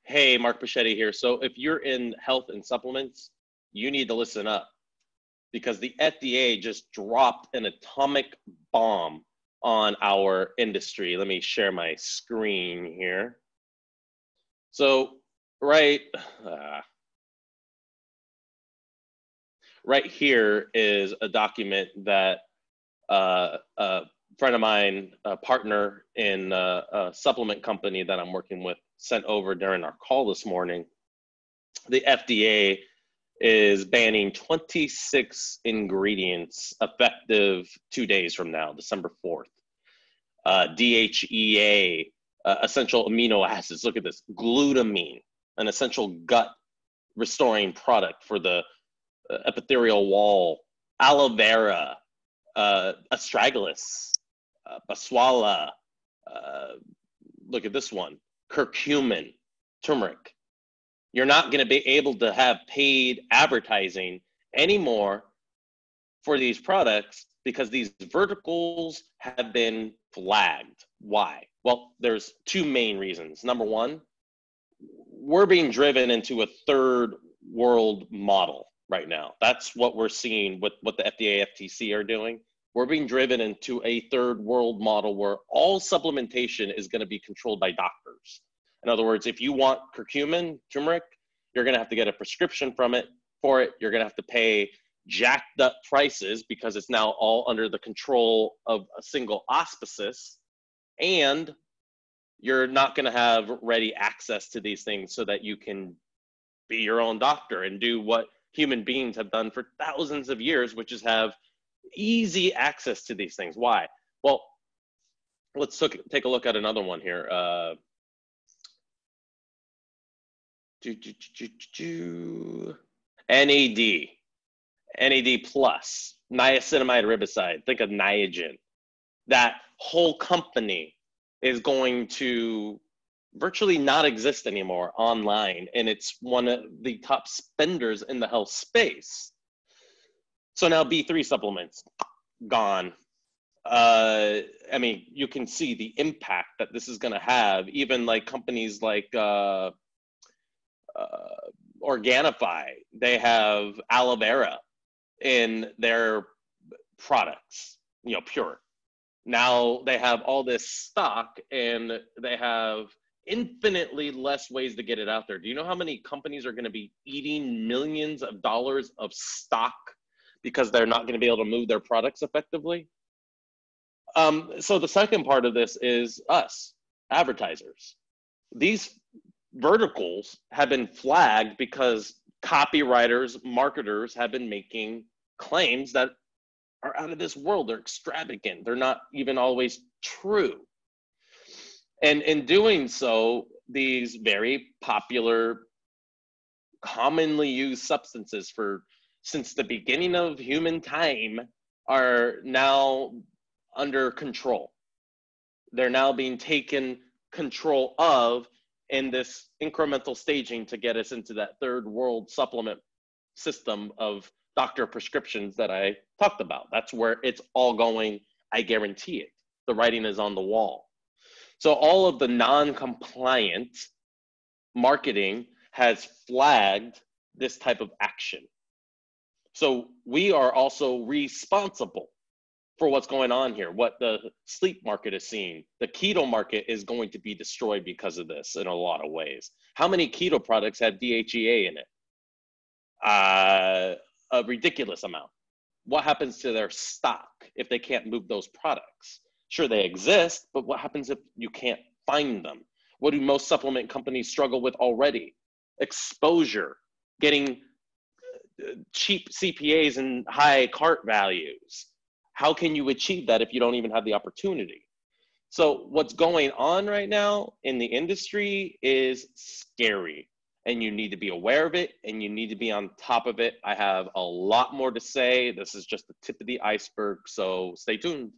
Hey, Mark Pachetti here. So if you're in health and supplements, you need to listen up because the FDA just dropped an atomic bomb on our industry. Let me share my screen here. So right, uh, right here is a document that a friend of mine, a partner in a supplement company that I'm working with, sent over during our call this morning. The FDA is banning 26 ingredients effective 2 days from now, December 4th. DHEA, essential amino acids. Look at this. Glutamine, an essential gut restoring product for the epithelial wall. Aloe vera, astragalus, baswala. Look at this one. Curcumin, turmeric. You're not going to be able to have paid advertising anymore for these products because these verticals have been flagged. Why? Well, there's two main reasons. Number one, we're being driven into a third world model right now. That's what we're seeing with what the FDA, FTC are doing. We're being driven into a third world model where all supplementation is going to be controlled by doctors. In other words, if you want curcumin, turmeric, you're going to have to get a prescription for it. You're going to have to pay jacked up prices because it's now all under the control of a single auspices. And you're not going to have ready access to these things so that you can be your own doctor and do what human beings have done for thousands of years, which is have easy access to these things. Why? Well, let's take a look at another one here. NAD plus, niacinamide riboside. Think of Niagen. That whole company is going to virtually not exist anymore online, and it's one of the top spenders in the health space. So now B3 supplements, gone. I mean, you can see the impact that this is going to have. Even like companies like Organifi, they have aloe vera in their products, pure. Now they have all this stock and they have infinitely less ways to get it out there. Do you know how many companies are going to be eating millions of dollars of stock because they're not going to be able to move their products effectively? So the second part of this is us, advertisers. These verticals have been flagged because copywriters, marketers have been making claims that are out of this world. They're extravagant. They're not even always true. And in doing so, these very popular, commonly used substances since the beginning of human time are now under control. They're now being taken control of in this incremental staging to get us into that third world supplement system of doctor prescriptions that I talked about. That's where it's all going. I guarantee it. The writing is on the wall. So all of the non-compliant marketing has flagged this type of action. So we are also responsible for what's going on here, what the sleep market is seeing. The keto market is going to be destroyed because of this in a lot of ways. How many keto products have DHEA in it? A ridiculous amount. What happens to their stock if they can't move those products? Sure, they exist, but what happens if you can't find them? What do most supplement companies struggle with already? Exposure, getting cheap CPAs and high cart values. How can you achieve that if you don't even have the opportunity? So what's going on right now in the industry is scary, and you need to be aware of it and you need to be on top of it. I have a lot more to say. This is just the tip of the iceberg, so stay tuned.